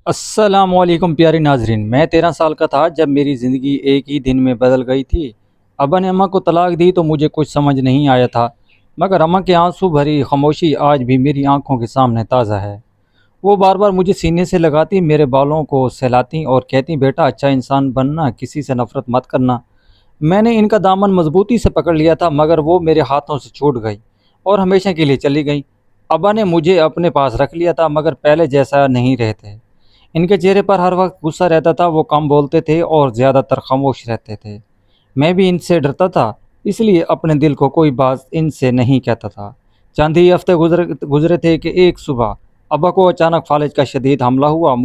السلام علیکم پیارے ناظرین، میں 13 سال کا تھا جب میری زندگی ایک ہی دن میں بدل گئی تھی۔ ابا نے اماں کو طلاق دی تو مجھے کچھ سمجھ نہیں آیا تھا، مگر اماں کے آنسو بھری خاموشی آج بھی میری آنکھوں کے سامنے تازہ ہے۔ وہ بار بار مجھے سینے سے لگاتی، میرے بالوں کو سہلاتی اور کہتی، بیٹا اچھا انسان بننا، کسی سے نفرت مت کرنا۔ میں نے ان کا دامن مضبوطی سے پکڑ لیا تھا، مگر وہ میرے ہاتھوں سے چھوٹ گئی اور ہمیشہ کے لیے چلی گئی۔ ابا نے مجھے اپنے پاس رکھ لیا تھا، مگر پہلے جیسا نہیں رہتے۔ ان کے چہرے پر ہر وقت غصہ رہتا تھا، وہ کم بولتے تھے اور زیادہ تر خاموش رہتے تھے۔ میں بھی ان سے ڈرتا تھا، اس لیے اپنے دل کو کوئی بات ان سے نہیں کہتا تھا۔ چند ہی ہفتے گزرے تھے کہ ایک صبح ابا کو اچانک فالج کا شدید حملہ ہوا۔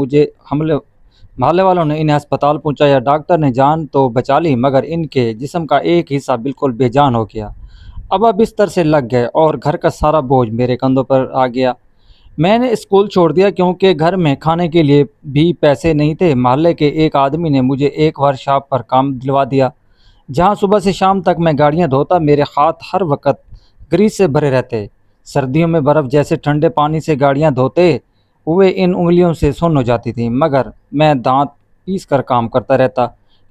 محلے والوں نے انہیں اسپتال پہنچایا، ڈاکٹر نے جان تو بچا لی، مگر ان کے جسم کا ایک حصہ بالکل بے جان ہو گیا۔ ابا بستر سے لگ گئے اور گھر کا سارا بوجھ میرے کندھوں پر آ گیا۔ میں نے اسکول چھوڑ دیا کیونکہ گھر میں کھانے کے لیے بھی پیسے نہیں تھے۔ محلے کے ایک آدمی نے مجھے ایک ورکشاپ پر کام دلوا دیا، جہاں صبح سے شام تک میں گاڑیاں دھوتا۔ میرے ہاتھ ہر وقت گریس سے بھرے رہتے، سردیوں میں برف جیسے ٹھنڈے پانی سے گاڑیاں دھوتے ہوئے ان انگلیوں سے سن ہو جاتی تھی، مگر میں دانت پیس کر کام کرتا رہتا،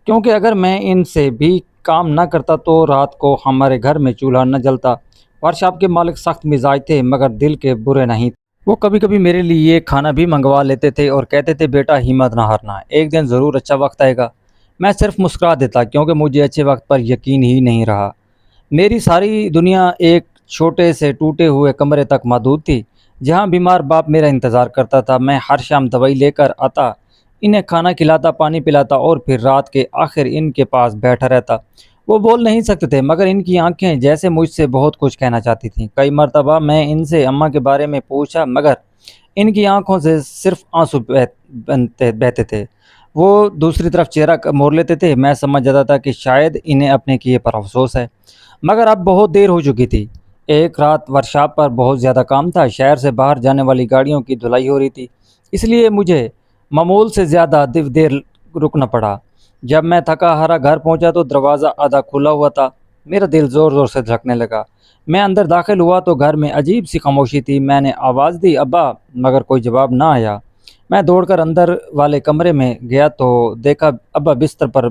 کیونکہ اگر میں ان سے بھی کام نہ کرتا تو رات کو ہمارے گھر میں چولہا نہ جلتا۔ ورکشاپ کے مالک سخت مزاج تھے، مگر دل کے برے نہیں تھے۔ وہ کبھی کبھی میرے لیے کھانا بھی منگوا لیتے تھے اور کہتے تھے، بیٹا ہمت نہ ہارنا، ایک دن ضرور اچھا وقت آئے گا۔ میں صرف مسکرا دیتا، کیونکہ مجھے اچھے وقت پر یقین ہی نہیں رہا۔ میری ساری دنیا ایک چھوٹے سے ٹوٹے ہوئے کمرے تک محدود تھی، جہاں بیمار باپ میرا انتظار کرتا تھا۔ میں ہر شام دوائی لے کر آتا، انہیں کھانا کھلاتا، پانی پلاتا اور پھر رات کے آخر ان کے پاس بیٹھا رہتا۔ وہ بول نہیں سکتے تھے، مگر ان کی آنکھیں جیسے مجھ سے بہت کچھ کہنا چاہتی تھیں۔ کئی مرتبہ میں ان سے اماں کے بارے میں پوچھا، مگر ان کی آنکھوں سے صرف آنسو بہتے تھے۔ وہ دوسری طرف چہرہ موڑ لیتے تھے۔ میں سمجھ جاتا تھا کہ شاید انہیں اپنے کیے پر افسوس ہے، مگر اب بہت دیر ہو چکی تھی۔ ایک رات ورکشاپ پر بہت زیادہ کام تھا، شہر سے باہر جانے والی گاڑیوں کی دھلائی ہو رہی تھی، اس لیے مجھے معمول سے زیادہ دیر رکنا پڑا۔ جب میں تھکا ہارا گھر پہنچا تو دروازہ آدھا کھلا ہوا تھا۔ میرا دل زور زور سے دھڑکنے لگا۔ میں اندر داخل ہوا تو گھر میں عجیب سی خاموشی تھی۔ میں نے آواز دی، ابا، مگر کوئی جواب نہ آیا۔ میں دوڑ کر اندر والے کمرے میں گیا تو دیکھا ابا بستر پر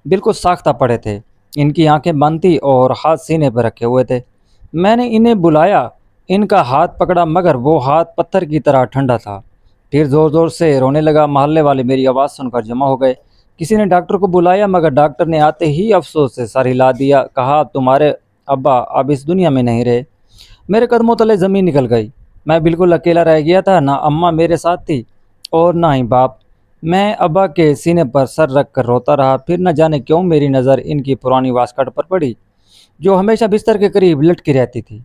بالکل ساختہ پڑے تھے، ان کی آنکھیں بند تھی اور ہاتھ سینے پر رکھے ہوئے تھے۔ میں نے انہیں بلایا، ان کا ہاتھ پکڑا، مگر وہ ہاتھ پتھر کی طرح ٹھنڈا تھا۔ پھر زور زور سے رونے لگا۔ محلے والے میری آواز سن کر جمع ہو گئے۔ کسی نے ڈاکٹر کو بلایا، مگر ڈاکٹر نے آتے ہی افسوس سے سر ہلا دیا، کہا، تمہارے ابا اب اس دنیا میں نہیں رہے۔ میرے قدموں تلے زمین نکل گئی۔ میں بالکل اکیلا رہ گیا تھا، نہ اماں میرے ساتھ تھی اور نہ ہی باپ۔ میں ابا کے سینے پر سر رکھ کر روتا رہا۔ پھر نہ جانے کیوں میری نظر ان کی پرانی واسکٹ پر پڑی، جو ہمیشہ بستر کے قریب لٹکی رہتی تھی۔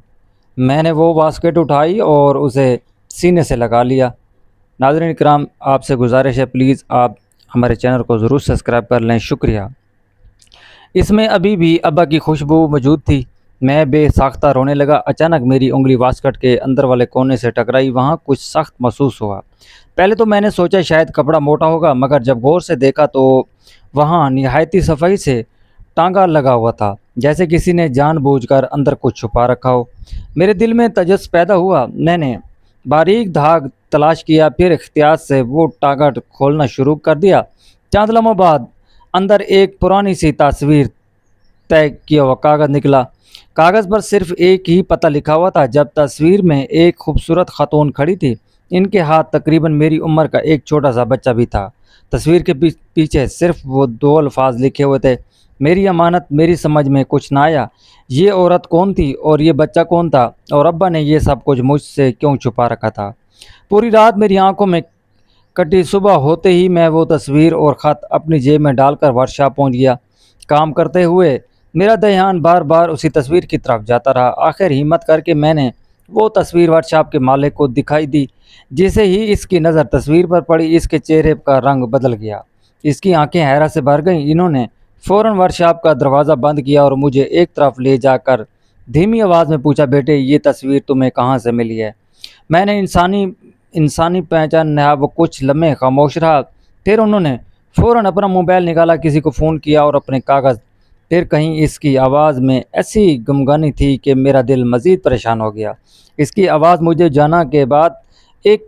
میں نے وہ واسکٹ اٹھائی اور اسے سینے سے لگا لیا۔ ناظرین کرام، آپ سے گزارش ہے، پلیز آپ ہمارے چینل کو ضرور سبسکرائب کر لیں، شکریہ۔ اس میں ابھی بھی ابا کی خوشبو موجود تھی۔ میں بے ساختہ رونے لگا۔ اچانک میری انگلی واسکٹ کے اندر والے کونے سے ٹکرائی، وہاں کچھ سخت محسوس ہوا۔ پہلے تو میں نے سوچا شاید کپڑا موٹا ہوگا، مگر جب غور سے دیکھا تو وہاں نہایتی صفائی سے ٹانگا لگا ہوا تھا، جیسے کسی نے جان بوجھ کر اندر کچھ چھپا رکھا ہو۔ میرے دل میں تجسس پیدا ہوا۔ میں نے باریک دھاگ تلاش کیا، پھر احتیاط سے وہ ٹانگا کھولنا شروع کر دیا۔ چند لمحوں بعد اندر ایک پرانی سی تصویر طے کیا ہوا کاغذ نکلا۔ کاغذ پر صرف ایک ہی پتہ لکھا ہوا تھا۔ جب تصویر میں ایک خوبصورت خاتون کھڑی تھی، ان کے ہاتھ تقریباً میری عمر کا ایک چھوٹا سا بچہ بھی تھا۔ تصویر کے پیچھے صرف وہ دو الفاظ لکھے ہوئے تھے، میری امانت۔ میری سمجھ میں کچھ نہ آیا، یہ عورت کون تھی اور یہ بچہ کون تھا، اور ابا نے یہ سب کچھ مجھ سے کیوں چھپا رکھا تھا۔ پوری رات میری آنکھوں میں کٹی۔ صبح ہوتے ہی میں وہ تصویر اور خط اپنی جیب میں ڈال کر ورکشاپ پہنچ گیا۔ کام کرتے ہوئے میرا دھیان بار بار اسی تصویر کی طرف جاتا رہا۔ آخر ہمت کر کے میں نے وہ تصویر ورکشاپ کے مالک کو دکھائی دی۔ جیسے ہی اس کی نظر تصویر پر پڑی، اس کے چہرے کا رنگ بدل گیا، اس کی آنکھیں حیرت سے بھر گئیں۔ انہوں نے فوراً ورکشاپ کا دروازہ بند کیا اور مجھے ایک طرف لے جا کر دھیمی آواز میں پوچھا، بیٹے یہ تصویر تمہیں کہاں سے ملی ہے؟ میں نے انسانی پہچان نہا۔ وہ کچھ لمحے خاموش رہا، پھر انہوں نے فوراً اپنا موبائل نکالا، کسی کو فون کیا اور اپنے کاغذ۔ پھر کہیں اس کی آواز میں ایسی گمگنی تھی کہ میرا دل مزید پریشان ہو گیا۔ اس کی آواز مجھے جانا کے بعد ایک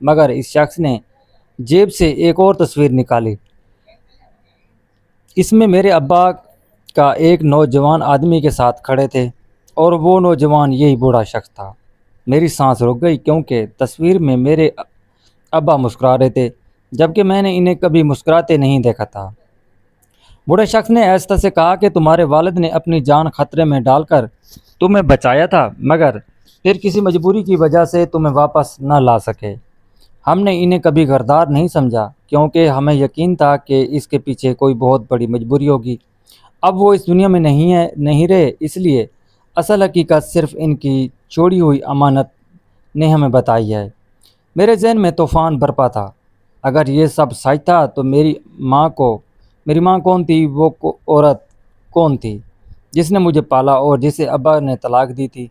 مگر اس شخص نے جیب سے ایک اور تصویر نکالی۔ اس میں میرے ابا کا ایک نوجوان آدمی کے ساتھ کھڑے تھے اور وہ نوجوان یہی بوڑھا شخص تھا۔ میری سانس رک گئی کیونکہ تصویر میں میرے ابا مسکرا رہے تھے، جبکہ میں نے انہیں کبھی مسکراتے نہیں دیکھا تھا۔ بوڑھے شخص نے آہستہ سے کہا کہ تمہارے والد نے اپنی جان خطرے میں ڈال کر تمہیں بچایا تھا، مگر پھر کسی مجبوری کی وجہ سے تمہیں واپس نہ لا سکے۔ ہم نے انہیں کبھی غدار نہیں سمجھا کیونکہ ہمیں یقین تھا کہ اس کے پیچھے کوئی بہت بڑی مجبوری ہوگی۔ اب وہ اس دنیا میں نہیں رہے، اس لیے اصل حقیقت صرف ان کی چھوڑی ہوئی امانت نے ہمیں بتائی ہے۔ میرے ذہن میں طوفان برپا تھا۔ اگر یہ سب سچ تھا تو میری ماں کون تھی؟ وہ عورت کون تھی جس نے مجھے پالا اور جسے ابا نے طلاق دی تھی؟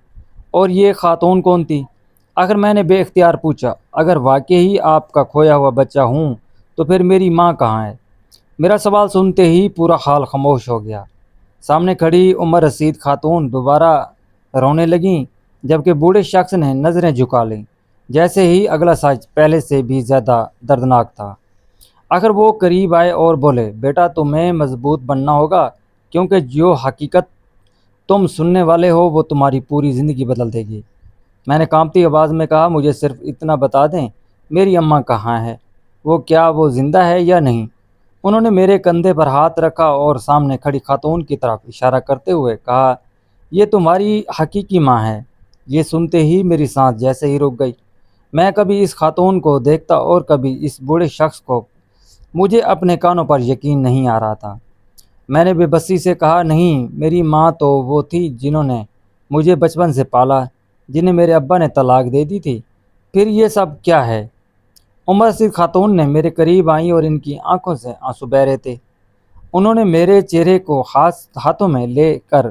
اور یہ خاتون کون تھی؟ آخر میں نے بے اختیار پوچھا، اگر واقعی آپ کا کھویا ہوا بچہ ہوں تو پھر میری ماں کہاں ہے؟ میرا سوال سنتے ہی پورا حال خاموش ہو گیا۔ سامنے کھڑی عمر رسید خاتون دوبارہ رونے لگیں، جبکہ بوڑھے شخص نے نظریں جھکا لیں، جیسے ہی اگلا سچ پہلے سے بھی زیادہ دردناک تھا۔ آخر وہ قریب آئے اور بولے، بیٹا تمہیں مضبوط بننا ہوگا، کیونکہ جو حقیقت تم سننے والے ہو وہ تمہاری پوری زندگی بدل دے گی۔ میں نے کانپتی آواز میں کہا، مجھے صرف اتنا بتا دیں، میری اماں کہاں ہے؟ کیا وہ زندہ ہے یا نہیں؟ انہوں نے میرے کندھے پر ہاتھ رکھا اور سامنے کھڑی خاتون کی طرف اشارہ کرتے ہوئے کہا، یہ تمہاری حقیقی ماں ہے۔ یہ سنتے ہی میری سانس جیسے ہی رک گئی۔ میں کبھی اس خاتون کو دیکھتا اور کبھی اس بوڑھے شخص کو، مجھے اپنے کانوں پر یقین نہیں آ رہا تھا۔ میں نے بے بسی سے کہا، نہیں، میری ماں تو وہ تھی جنہوں نے مجھے بچپن سے پالا، جنہیں میرے ابا نے طلاق دے دی تھی۔ پھر یہ سب کیا ہے؟ عمر رسید خاتون نے میرے قریب آئیں اور ان کی آنکھوں سے آنسو بہہ رہے تھے۔ انہوں نے میرے چہرے کو ہاتھوں میں لے کر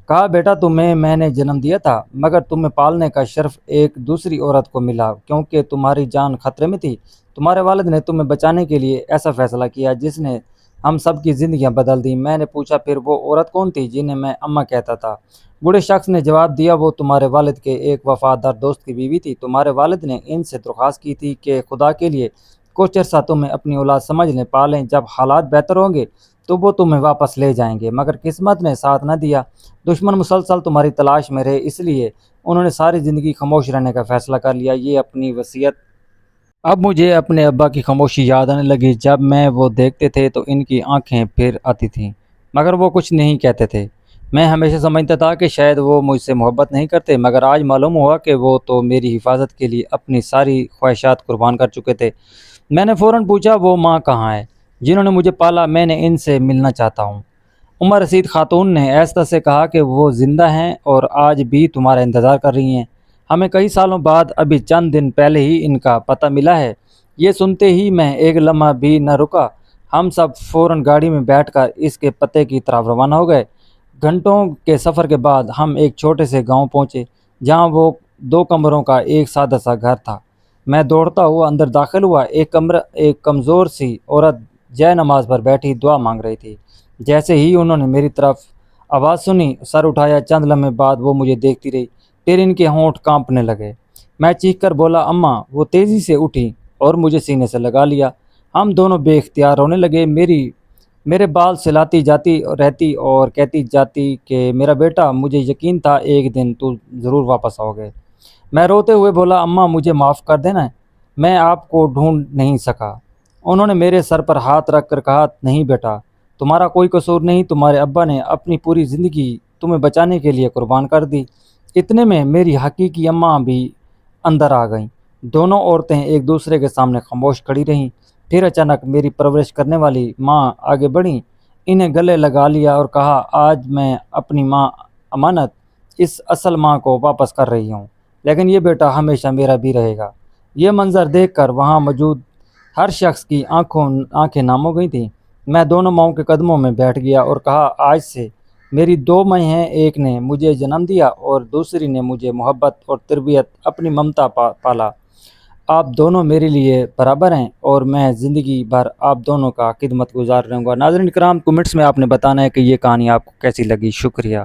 کہا، بیٹا تمہیں میں نے جنم دیا تھا، مگر تمہیں پالنے کا شرف ایک دوسری عورت کو ملا کیونکہ تمہاری جان خطرے میں تھی۔ تمہارے والد نے تمہیں بچانے کے لیے ایسا فیصلہ کیا جس نے ہم سب کی زندگیاں بدل دیں۔ میں نے پوچھا، پھر وہ عورت کون تھی جنہیں میں اماں کہتا تھا؟ بوڑھے شخص نے جواب دیا، وہ تمہارے والد کے ایک وفادار دوست کی بیوی تھی۔ تمہارے والد نے ان سے درخواست کی تھی کہ خدا کے لیے کچھ عرصہ تمہیں اپنی اولاد سمجھ لیں، پالیں، جب حالات بہتر ہوں گے تو وہ تمہیں واپس لے جائیں گے، مگر قسمت نے ساتھ نہ دیا۔ دشمن مسلسل تمہاری تلاش میں رہے، اس لیے انہوں نے ساری زندگی خاموش رہنے کا فیصلہ کر لیا۔ یہ اپنی وصیت۔ اب مجھے اپنے ابا کی خاموشی یاد آنے لگی۔ جب میں وہ دیکھتے تھے تو ان کی آنکھیں پھر آتی تھیں، مگر وہ کچھ نہیں کہتے تھے۔ میں ہمیشہ سمجھتا تھا کہ شاید وہ مجھ سے محبت نہیں کرتے، مگر آج معلوم ہوا کہ وہ تو میری حفاظت کے لیے اپنی ساری خواہشات قربان کر چکے تھے۔ میں نے فوراً پوچھا، وہ ماں کہاں ہے جنہوں نے مجھے پالا؟ میں نے ان سے ملنا چاہتا ہوں۔ عمر رسید خاتون نے آہستہ سے کہا کہ وہ زندہ ہیں اور آج بھی تمہارا انتظار کر رہی ہیں۔ ہمیں کئی سالوں بعد ابھی چند دن پہلے ہی ان کا پتہ ملا ہے۔ یہ سنتے ہی میں ایک لمحہ بھی نہ رکا۔ ہم سب فوراً گاڑی میں بیٹھ کر اس کے پتے کی طرف روانہ ہو گئے۔ گھنٹوں کے سفر کے بعد ہم ایک چھوٹے سے گاؤں پہنچے جہاں وہ 2 کمروں کا ایک سادہ سا گھر تھا۔ میں دوڑتا ہوا اندر داخل ہوا۔ ایک کمزور سی عورت جے نماز پر بیٹھی دعا مانگ رہی تھی۔ جیسے ہی انہوں نے میری طرف آواز سنی، سر اٹھایا۔ چند لمحے بعد وہ مجھے دیکھتی رہی، پھر ان کے ہونٹ کانپنے لگے۔ میں چیخ کر بولا، اماں! وہ تیزی سے اٹھی اور مجھے سینے سے لگا لیا۔ ہم دونوں بے اختیار رونے لگے۔ میرے بال سلاتی جاتی رہتی اور کہتی جاتی کہ میرا بیٹا، مجھے یقین تھا ایک دن تو ضرور واپس آؤ گے۔ میں روتے ہوئے بولا، اماں مجھے معاف کر دینا، میں آپ کو ڈھونڈ نہیں سکا۔ انہوں نے میرے سر پر ہاتھ رکھ کر کہا، نہیں بیٹا، تمہارا کوئی قصور نہیں، تمہارے ابا نے اپنی پوری زندگی تمہیں بچانے کے لیے قربان کر دی۔ اتنے میں میری حقیقی اماں بھی اندر آ گئیں۔ دونوں عورتیں ایک دوسرے کے سامنے خاموش کھڑی رہیں۔ پھر اچانک میری پرورش کرنے والی ماں آگے بڑھیں، انہیں گلے لگا لیا اور کہا، آج میں اپنی ماں امانت، اس اصل ماں کو واپس کر رہی ہوں، لیکن یہ بیٹا ہمیشہ میرا بھی رہے گا۔ یہ منظر دیکھ کر وہاں موجود ہر شخص کی آنکھیں نم ہو گئی تھیں۔ میں دونوں ماؤں کے قدموں میں بیٹھ گیا اور کہا، آج سے میری 2 مائیں ہیں، ایک نے مجھے جنم دیا اور دوسری نے مجھے محبت اور تربیت اپنی ممتا پالا۔ آپ دونوں میرے لیے برابر ہیں اور میں زندگی بھر آپ دونوں کا خدمت گزار رہوں گا۔ ناظرین کرام، کمنٹس میں آپ نے بتانا ہے کہ یہ کہانی آپ کو کیسی لگی۔ شکریہ۔